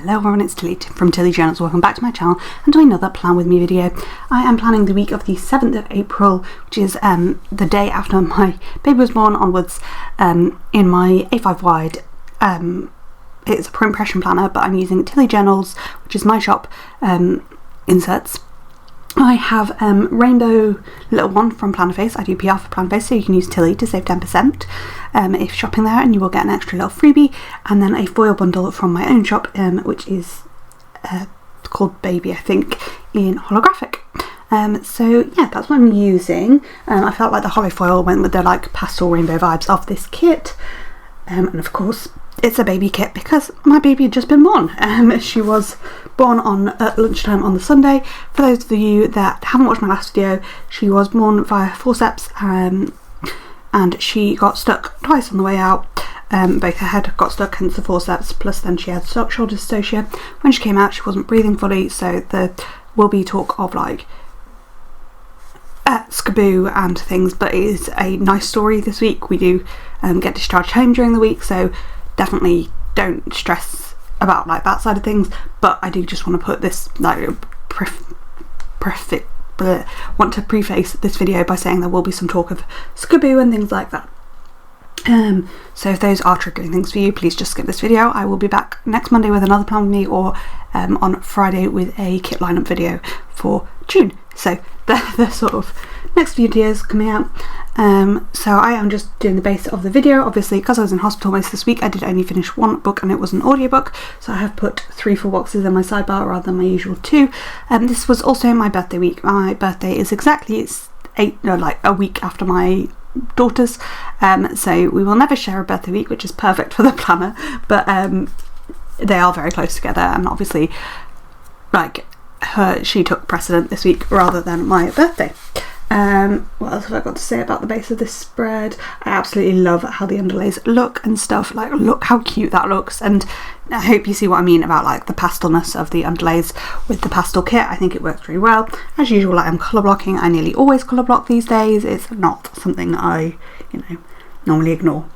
Hello everyone, it's Tilly from Tilly Journals. Welcome back to my channel and to another Plan With Me video. I am planning the week of the 7th of April, which is the day after my baby was born onwards, in my A5 wide. It's a print impression planner, but I'm using Tilly Journals, which is my shop, inserts. I have Rainbow Little One from Plannerface. I do PR for Plannerface, so you can use Tilly to save 10% if shopping there, and you will get an extra little freebie. And then a foil bundle from my own shop, which is called Baby, I think, in holographic. So yeah, that's what I'm using. I felt like the holo foil went with the like pastel rainbow vibes of this kit, and of course it's a baby kit because my baby had just been born. She was born at lunchtime on the Sunday. For those of you that haven't watched my last video, she was born via forceps, and she got stuck twice on the way out. Both her head got stuck, hence the forceps, plus then she had shoulder dystocia. When she came out, she wasn't breathing fully, so there will be talk of like skaboo and things, but it is a nice story this week. We do get discharged home during the week, so definitely don't stress about like that side of things, but I do just want to put this like want to preface this video by saying there will be some talk of skaboo and things like that. So if those are triggering things for you, please just skip this video. I will be back next Monday with another Plan With Me, or on Friday with a kit lineup video for June. So the sort of next few videos coming out. So I am just doing the base of the video. Obviously, because I was in hospital most of this week, I did only finish one book, and it was an audiobook, so I have put 3 full boxes in my sidebar rather than my usual 2. This was also my birthday week. My birthday is exactly a week after my daughter's, so we will never share a birthday week, which is perfect for the planner, but they are very close together, and obviously like she took precedent this week rather than my birthday. What else have I got to say about the base of this spread? I absolutely love how the underlays look and stuff. Like, look how cute that looks, and I hope you see what I mean about like the pastelness of the underlays with the pastel kit. I think it works really well. As usual, I'm colour blocking. I nearly always colour block these days. It's not something that I, normally ignore.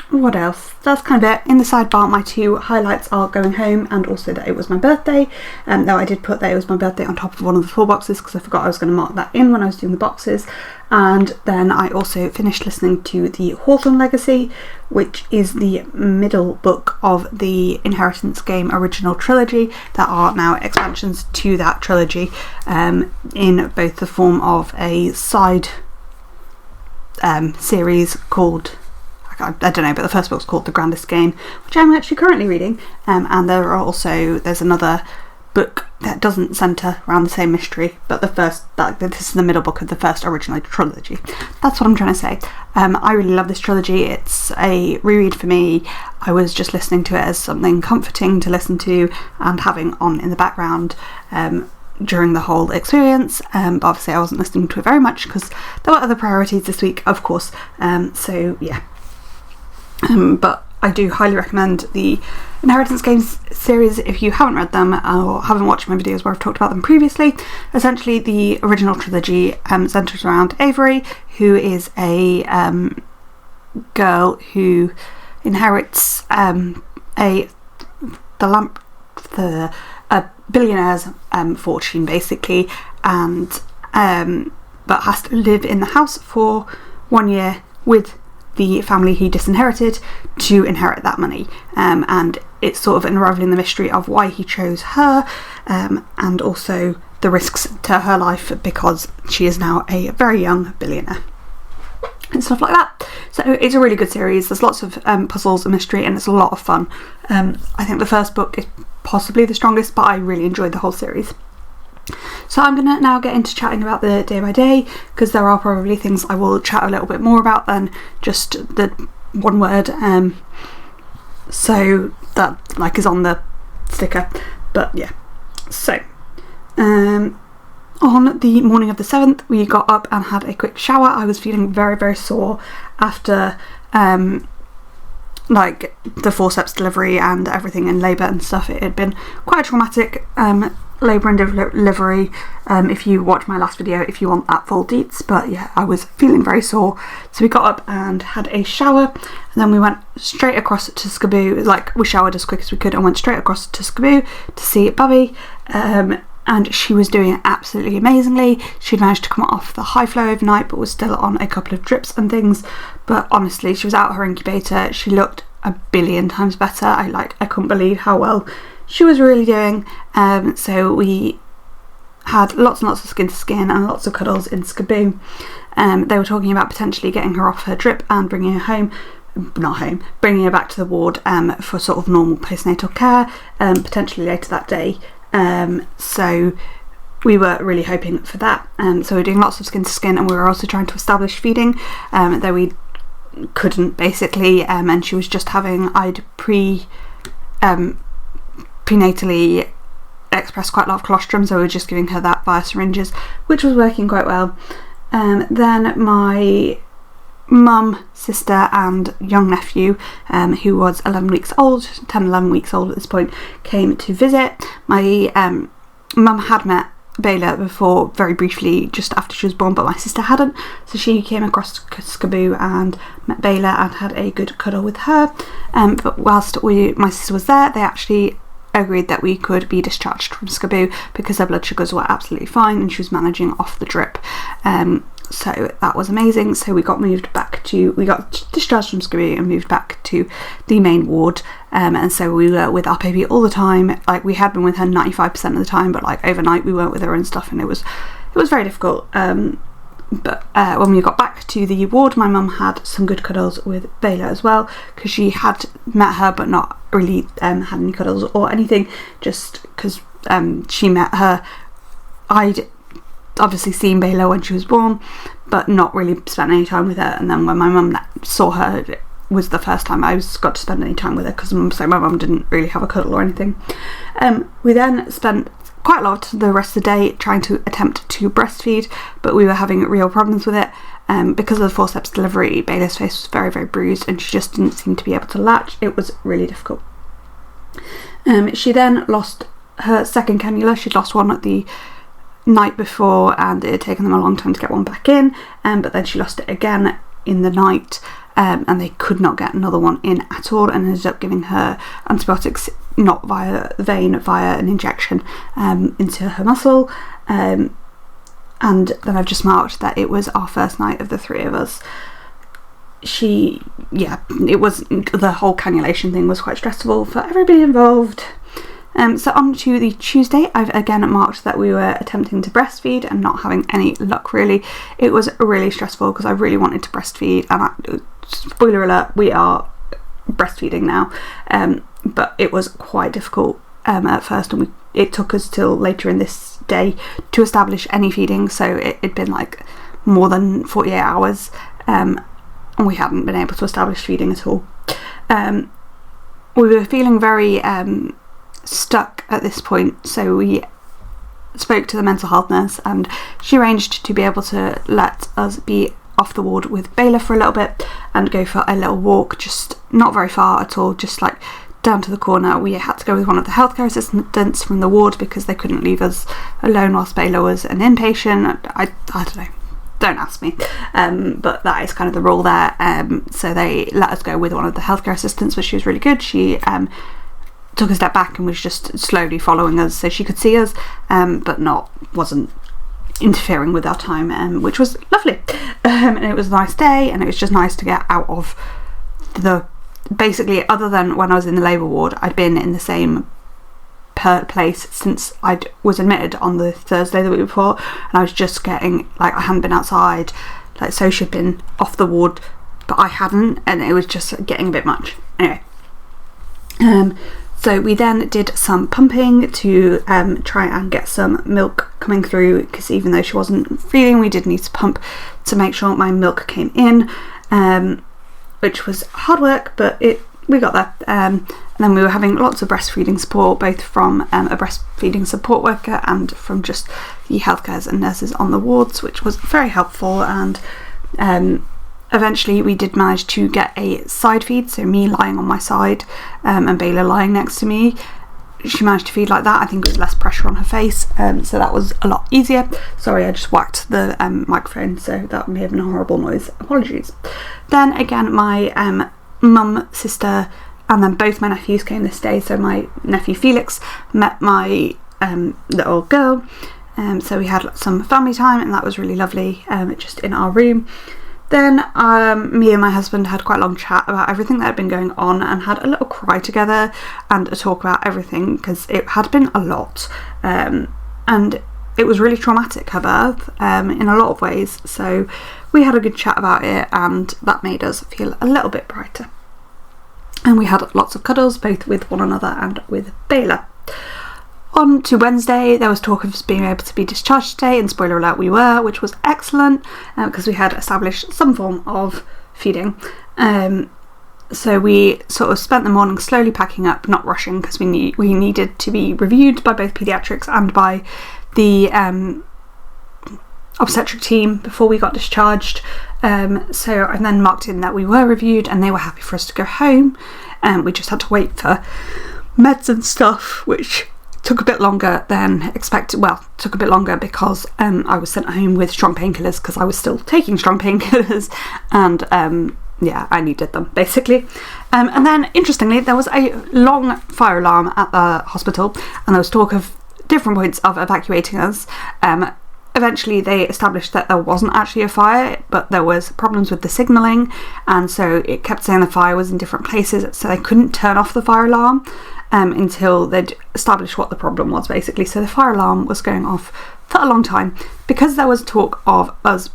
What else? That's kind of it. In the sidebar, my 2 highlights are going home and also that it was my birthday. Though I did put that it was my birthday on top of one of the 4 boxes because I forgot I was going to mark that in when I was doing the boxes. And then I also finished listening to the Hawthorne Legacy, which is the middle book of the Inheritance Game original trilogy. There are now expansions to that trilogy, in both the form of a side series called, I don't know, but the first book's called The Grandest Game, which I'm actually currently reading, and there's another book that doesn't centre around the same mystery, but this is the middle book of the first original trilogy. That's what I'm trying to say. I really love this trilogy. It's a reread for me. I was just listening to it as something comforting to listen to and having on in the background during the whole experience, but obviously I wasn't listening to it very much because there were other priorities this week, of course, so yeah. But I do highly recommend the Inheritance Games series if you haven't read them or haven't watched my videos where I've talked about them previously. Essentially, the original trilogy centres around Avery, who is a girl who inherits a billionaire's fortune, basically, and but has to live in the house for 1 year with the family he disinherited to inherit that money, and it's sort of unravelling the mystery of why he chose her, and also the risks to her life because she is now a very young billionaire and stuff like that. So it's a really good series. There's lots of puzzles and mystery, and it's a lot of fun. I think the first book is possibly the strongest, but I really enjoyed the whole series. So I'm going to now get into chatting about the day by day, because there are probably things I will chat a little bit more about than just the one word, so that like is on the sticker. But yeah, so on the morning of the 7th we got up and had a quick shower. I was feeling very, very sore after like the forceps delivery and everything in labour and stuff. It had been quite traumatic labour and delivery if you watch my last video if you want that full deets, but yeah, I was feeling very sore, so we got up and had a shower, and then we went straight across to Skaboo. Like, we showered as quick as we could and went straight across to Skaboo to see Bubby, and she was doing absolutely amazingly. She'd managed to come off the high flow overnight but was still on a couple of drips and things, but honestly, she was out of her incubator. She looked a billion times better. I couldn't believe how well she was really doing. So we had lots and lots of skin to skin and lots of cuddles in Skaboo. They were talking about potentially getting her off her drip and bringing her home, bringing her back to the ward for sort of normal postnatal care, potentially later that day. So we were really hoping for that. So we were doing lots of skin to skin, and we were also trying to establish feeding, though we couldn't basically, and she was just having, I'd prenatally expressed quite a lot of colostrum, so we were just giving her that via syringes, which was working quite well. Then my mum, sister and young nephew, who was 11 weeks old, 11 weeks old at this point, came to visit. My mum had met Bayla before, very briefly, just after she was born, but my sister hadn't, so she came across to Skaboo and met Bayla and had a good cuddle with her. But whilst my sister was there, they actually agreed that we could be discharged from Skaboo because her blood sugars were absolutely fine and she was managing off the drip. So that was amazing. So we got discharged from Skaboo and moved back to the main ward, and so we were with our baby all the time. Like, we had been with her 95% of the time, but like overnight we weren't with her and stuff, and it was very difficult. But when we got back to the ward, my mum had some good cuddles with Bayla as well, because she had met her but not really had any cuddles or anything, just because she met her. I'd obviously seen Bayla when she was born, but not really spent any time with her, and then when my mum saw her, it was the first time I got to spend any time with her, because my mum didn't really have a cuddle or anything. We then spent quite a lot the rest of the day trying to attempt to breastfeed, but we were having real problems with it. Because of the forceps delivery, Bayla's face was very, very bruised and she just didn't seem to be able to latch. It was really difficult. She then lost her second cannula. She'd lost one at the night before and it had taken them a long time to get one back in, but then she lost it again in the night, and they could not get another one in at all, and ended up giving her antibiotics not via the vein, via an injection into her muscle. And then I've just marked that it was our first night of the three of us. It was, the whole cannulation thing was quite stressful for everybody involved. So on to the Tuesday, I've again marked that we were attempting to breastfeed and not having any luck really. It was really stressful because I really wanted to breastfeed, and spoiler alert, we are breastfeeding now, but it was quite difficult at first, and it took us till later in this day to establish any feeding, so it'd been like more than 48 hours, and we hadn't been able to establish feeding at all. We were feeling very stuck at this point, so we spoke to the mental health nurse and she arranged to be able to let us be off the ward with Bayla for a little bit and go for a little walk, just not very far at all, just like down to the corner. We had to go with one of the healthcare assistants from the ward because they couldn't leave us alone whilst Bayla was an inpatient. I don't know, don't ask me, but that is kind of the rule there. So they let us go with one of the healthcare assistants, but she was really good. She took a step back and was just slowly following us so she could see us, but wasn't interfering with our time, which was lovely. And it was a nice day, and it was just nice to get out of basically, other than when I was in the labour ward, I'd been in the same place since I was admitted on the Thursday the week before, and I was just getting, like, I hadn't been outside, like, so she'd been off the ward but I hadn't, and it was just getting a bit much. Anyway, so we then did some pumping to try and get some milk coming through, because even though she wasn't feeding, we did need to pump to make sure my milk came in, which was hard work, but we got there. And then we were having lots of breastfeeding support, both from a breastfeeding support worker and from just the healthcares and nurses on the wards, which was very helpful. And eventually we did manage to get a side feed, so me lying on my side and Bayla lying next to me. she managed to feed like that. I think it was less pressure on her face, so that was a lot easier. Sorry, I just whacked the microphone, so that may have been a horrible noise. Apologies. Then again, my mum, sister, and then both my nephews came this day. So my nephew Felix met my little girl, so we had some family time, and that was really lovely, just in our room. Then me and my husband had quite a long chat about everything that had been going on, and had a little cry together and a talk about everything, because it had been a lot, and it was really traumatic, her birth, in a lot of ways. So we had a good chat about it, and that made us feel a little bit brighter. And we had lots of cuddles, both with one another and with Bela. On to Wednesday, there was talk of us being able to be discharged today, and spoiler alert, we were, which was excellent, because we had established some form of feeding. So we sort of spent the morning slowly packing up, not rushing, because we needed to be reviewed by both paediatrics and by the obstetric team before we got discharged. So I then marked in that we were reviewed, and they were happy for us to go home. We just had to wait for meds and stuff, which took a bit longer than expected. Well, took a bit longer because I was sent home with strong painkillers, because I was still taking strong painkillers, and yeah, I needed them basically. And then interestingly, there was a long fire alarm at the hospital, and there was talk of different points of evacuating us. Eventually they established that there wasn't actually a fire, but there was problems with the signalling, and so it kept saying the fire was in different places, so they couldn't turn off the fire alarm until they'd established what the problem was, basically. So the fire alarm was going off for a long time. Because there was talk of us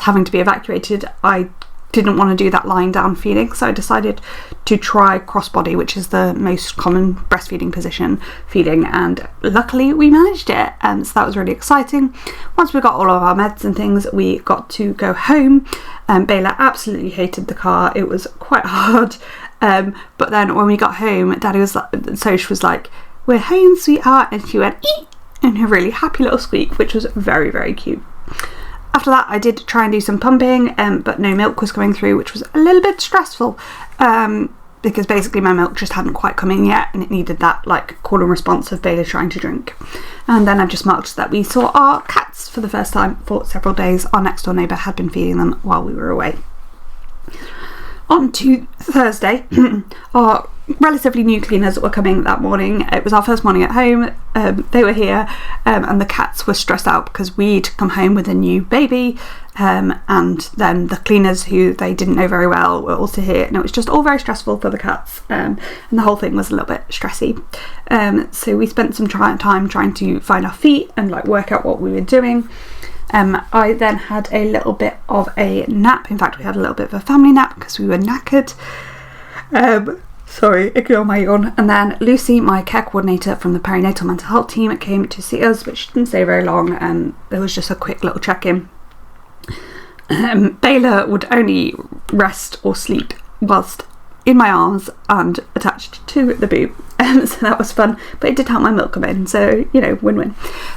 having to be evacuated, I didn't want to do that lying down feeding, so I decided to try crossbody, which is the most common breastfeeding position feeding, and luckily we managed it, so that was really exciting. Once we got all of our meds and things, we got to go home. Bela absolutely hated the car. It was quite hard, but then when we got home, Daddy was like, Soch was like, "We're home, sweetheart," and she went "Eek," in her really happy little squeak, which was very, very cute. After that, I did try and do some pumping, but no milk was coming through, which was a little bit stressful, because basically my milk just hadn't quite come in yet, and it needed that like call and response of Bela trying to drink. And then I've just marked that we saw our cats for the first time for several days. Our next door neighbour had been feeding them while we were away. On to Thursday, our relatively new cleaners were coming that morning. It was our first morning at home. They were here, and the cats were stressed out because we'd come home with a new baby, and then the cleaners, who they didn't know very well, were also here, and it was just all very stressful for the cats, and the whole thing was a little bit stressy. So we spent some time trying to find our feet and like work out what we were doing. I then had a little bit of a nap. In fact, we had a little bit of a family nap because we were knackered. Sorry, ignore my yawn. And then Lucy, my care coordinator from the perinatal mental health team, came to see us, but she didn't stay very long, and there was just a quick little check-in. Bela would only rest or sleep whilst in my arms and attached to the boob, so that was fun, but it did help my milk come in, so you know, win-win.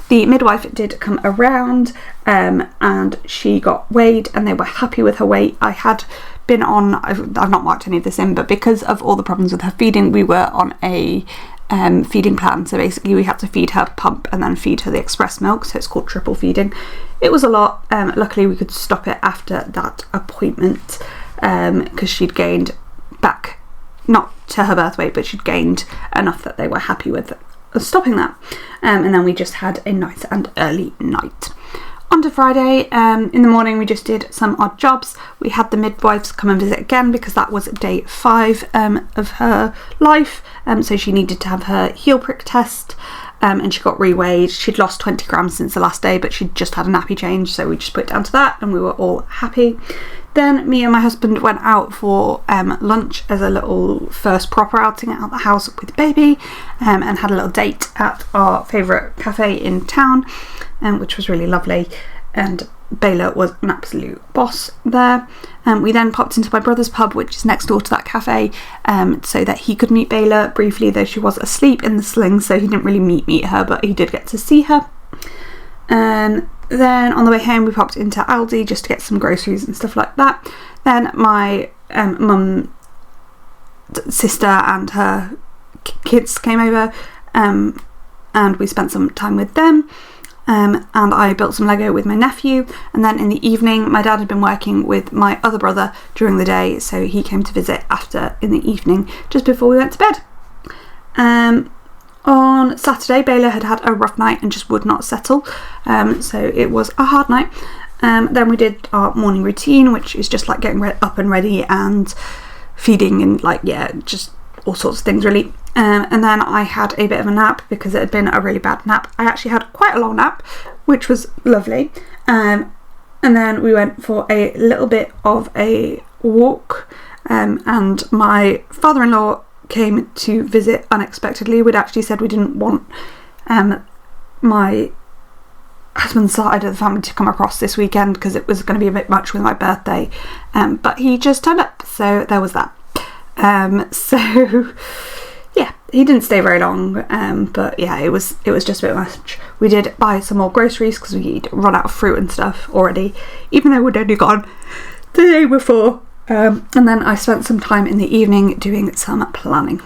The midwife did come around, and she got weighed, and they were happy with her weight. I had been on, I've not marked any of this in, but because of all the problems with her feeding, we were on a feeding plan. So basically we had to feed her, pump, and then feed her the express milk, so it's called triple feeding. It was a lot. Luckily we could stop it after that appointment, because she'd gained back, not to her birth weight, but she'd gained enough that they were happy with stopping that. And then we just had a nice and early night. On to Friday, in the morning we just did some odd jobs. We had the midwives come and visit again because that was day 5 of her life, so she needed to have her heel prick test, and she got reweighed. She'd lost 20 grams since the last day, but she'd just had a nappy change, so we just put it down to that, and we were all happy. Then me and my husband went out for lunch as a little first proper outing out the house with baby, and had a little date at our favourite cafe in town, which was really lovely, and Bela was an absolute boss there. We then popped into my brother's pub, which is next door to that cafe, so that he could meet Bela briefly, though she was asleep in the sling, so he didn't really meet her, but he did get to see her. Then on the way home we popped into Aldi just to get some groceries and stuff like that. Then my mum, sister and her kids came over, and we spent some time with them. And I built some Lego with my nephew, and then in the evening my dad had been working with my other brother during the day, so he came to visit after in the evening just before we went to bed. On Saturday, Bayla had a rough night and just would not settle, so it was a hard night. Then we did our morning routine, which is just like getting up and ready and feeding and like, yeah, just all sorts of things really. And then I had a bit of a nap because it had been a really bad nap. I actually had quite a long nap, which was lovely. And then we went for a little bit of a walk, and my father-in-law came to visit unexpectedly. We'd actually said we didn't want my husband's side of the family to come across this weekend because it was going to be a bit much with my birthday, but he just turned up, so there was that. So yeah, he didn't stay very long, but yeah, it was just a bit much. We did buy some more groceries because we'd run out of fruit and stuff already, even though we'd only gone the day before. And then I spent some time in the evening doing some planning.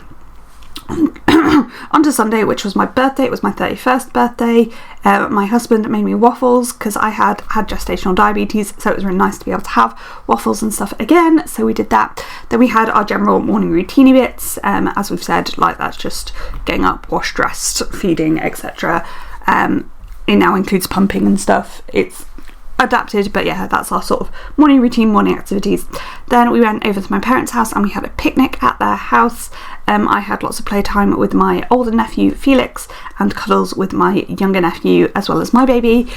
On to Sunday, which was my birthday. It was my 31st birthday. My husband made me waffles because I had gestational diabetes, so it was really nice to be able to have waffles and stuff again, so we did that. Then we had our general morning routine bits, as we've said, like that's just getting up, wash, dressed, feeding, etc. It now includes pumping and stuff. It's adapted, but yeah, that's our sort of morning routine, morning activities. Then we went over to my parents' house and we had a picnic at their house. I had lots of playtime with my older nephew Felix and cuddles with my younger nephew as well as my baby.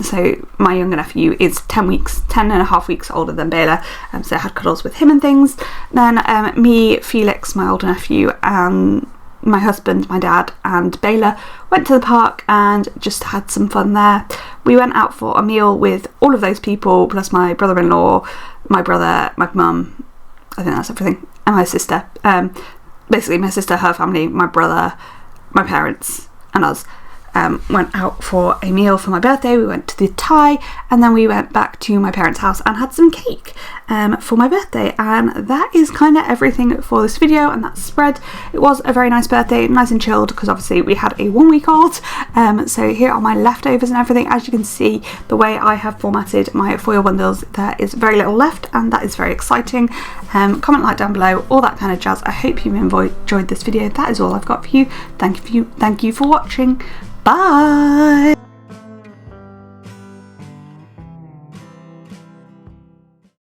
So my younger nephew is 10 and a half weeks older than Bayla, so I had cuddles with him and things. Then me, Felix, my older nephew, and my husband, my dad and Bayla went to the park and just had some fun there. We went out for a meal with all of those people, plus my brother-in-law, my brother, my mum, I think that's everything, and my sister. Basically my sister, her family, my brother, my parents and us. Went out for a meal for my birthday. We went to the Thai and then we went back to my parents' house and had some cake for my birthday, and that is kind of everything for this video and that spread. It was a very nice birthday, nice and chilled, because obviously we had a 1 week old. So here are my leftovers and everything. As you can see, the way I have formatted my foil bundles, there is very little left and that is very exciting. Comment, like down below, all that kind of jazz. I hope you've enjoyed this video. That is all I've got for you. Thank you for watching. Bye!